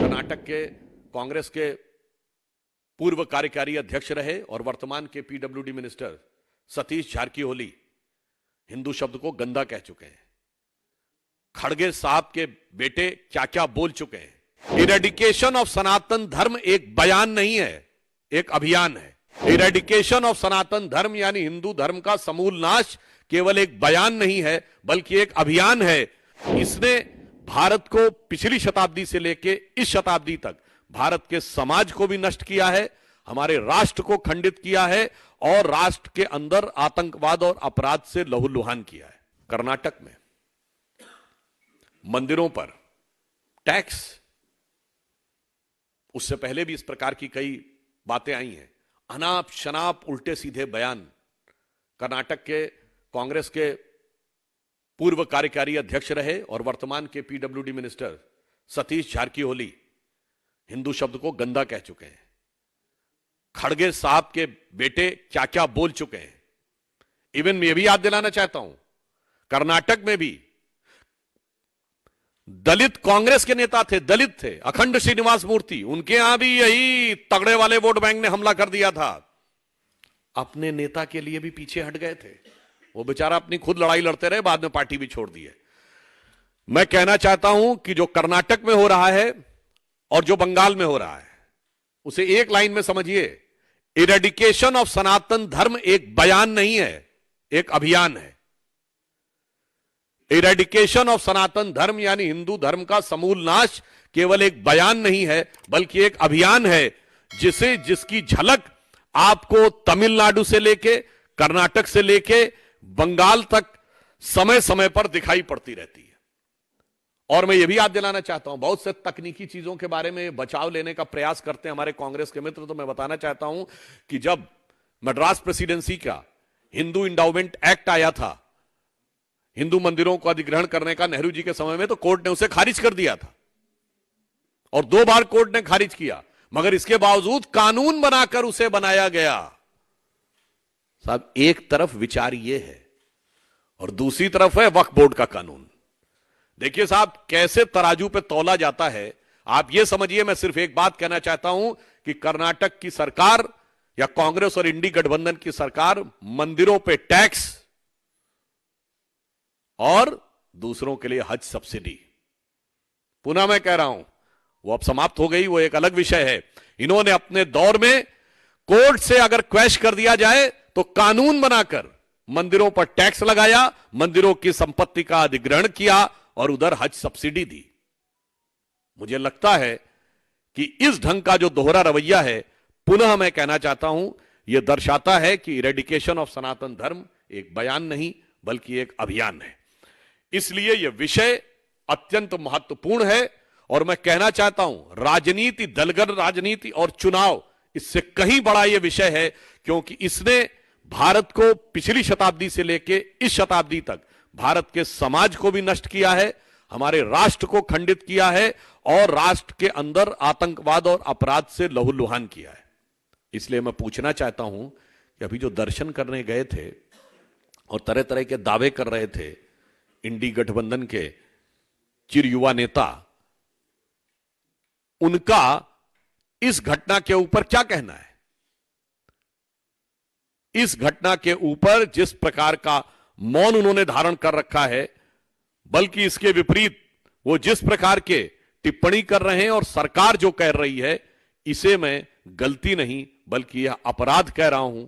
कर्नाटक के कांग्रेस के पूर्व कार्यकारी अध्यक्ष रहे और वर्तमान के पीडब्ल्यूडी मिनिस्टर सतीश जारकिहोली हिंदू शब्द को गंदा कह चुके हैं। खड़गे साहब के बेटे क्या क्या बोल चुके हैं। इरेडिकेशन ऑफ सनातन धर्म एक बयान नहीं है, एक अभियान है। इरेडिकेशन ऑफ सनातन धर्म यानी हिंदू धर्म का समूल नाश केवल एक बयान नहीं है बल्कि एक अभियान है। इसने भारत को पिछली शताब्दी से लेकर इस शताब्दी तक भारत के समाज को भी नष्ट किया है, हमारे राष्ट्र को खंडित किया है और राष्ट्र के अंदर आतंकवाद और अपराध से लहूलुहान किया है। कर्नाटक में मंदिरों पर टैक्स, उससे पहले भी इस प्रकार की कई बातें आई हैं। अनाप शनाप उल्टे सीधे बयान। कर्नाटक के कांग्रेस के पूर्व कार्यकारी अध्यक्ष रहे और वर्तमान के पीडब्ल्यूडी मिनिस्टर सतीश जारकिहोली हिंदू शब्द को गंदा कह चुके हैं। खड़गे साहब के बेटे क्या क्या बोल चुके हैं। इवन मैं भी याद दिलाना चाहता हूं, कर्नाटक में भी दलित कांग्रेस के नेता थे, दलित थे, अखंड श्रीनिवास मूर्ति, उनके यहां भी यही तगड़े वाले वोट बैंक ने हमला कर दिया था। अपने नेता के लिए भी पीछे हट गए थे। वो बेचारा अपनी खुद लड़ाई लड़ते रहे, बाद में पार्टी भी छोड़ दी है। मैं कहना चाहता हूं कि जो कर्नाटक में हो रहा है और जो बंगाल में हो रहा है उसे एक लाइन में समझिए। इरेडिकेशन ऑफ सनातन धर्म एक बयान नहीं है, एक अभियान है। इरेडिकेशन ऑफ सनातन धर्म यानी हिंदू धर्म का समूल नाश केवल एक बयान नहीं है बल्कि एक अभियान है, जिसकी झलक आपको तमिलनाडु से लेके, कर्नाटक से लेके बंगाल तक समय समय पर दिखाई पड़ती रहती है। और मैं यह भी याद दिलाना चाहता हूं, बहुत से तकनीकी चीजों के बारे में बचाव लेने का प्रयास करते हैं हमारे कांग्रेस के मित्र, तो मैं बताना चाहता हूं कि जब मद्रास प्रेसिडेंसी का हिंदू इंडाउमेंट एक्ट आया था, हिंदू मंदिरों को अधिग्रहण करने का नेहरू जी के समय में, तो कोर्ट ने उसे खारिज कर दिया था और 2 बार कोर्ट ने खारिज किया, मगर इसके बावजूद कानून बनाकर उसे बनाया गया। साहब, एक तरफ विचार यह है और दूसरी तरफ है वक्फ बोर्ड का कानून। देखिए साहब, कैसे तराजू पे तौला जाता है आप ये समझिए। मैं सिर्फ एक बात कहना चाहता हूं कि कर्नाटक की सरकार या कांग्रेस और इंडी गठबंधन की सरकार मंदिरों पे टैक्स और दूसरों के लिए हज सब्सिडी, पुनः मैं कह रहा हूं, वो अब समाप्त हो गई, वो एक अलग विषय है। इन्होंने अपने दौर में कोर्ट से अगर क्वैश कर दिया जाए तो कानून बनाकर मंदिरों पर टैक्स लगाया, मंदिरों की संपत्ति का अधिग्रहण किया और उधर हज सब्सिडी दी। मुझे लगता है कि इस ढंग का जो दोहरा रवैया है, पुनः मैं कहना चाहता हूं, यह दर्शाता है कि इरेडिकेशन ऑफ सनातन धर्म एक बयान नहीं बल्कि एक अभियान है। इसलिए यह विषय अत्यंत महत्वपूर्ण है और मैं कहना चाहता हूं, राजनीति, दलगत राजनीति और चुनाव, इससे कहीं बड़ा यह विषय है, क्योंकि इसने भारत को पिछली शताब्दी से लेकर इस शताब्दी तक भारत के समाज को भी नष्ट किया है, हमारे राष्ट्र को खंडित किया है और राष्ट्र के अंदर आतंकवाद और अपराध से लहूलुहान किया है। इसलिए मैं पूछना चाहता हूं कि अभी जो दर्शन करने गए थे और तरह तरह के दावे कर रहे थे इंडी गठबंधन के चिर युवा नेता, उनका इस घटना के ऊपर क्या कहना है? इस घटना के ऊपर जिस प्रकार का मौन उन्होंने धारण कर रखा है, बल्कि इसके विपरीत वो जिस प्रकार के टिप्पणी कर रहे हैं और सरकार जो कह रही है, इसे मैं गलती नहीं बल्कि यह अपराध कह रहा हूं।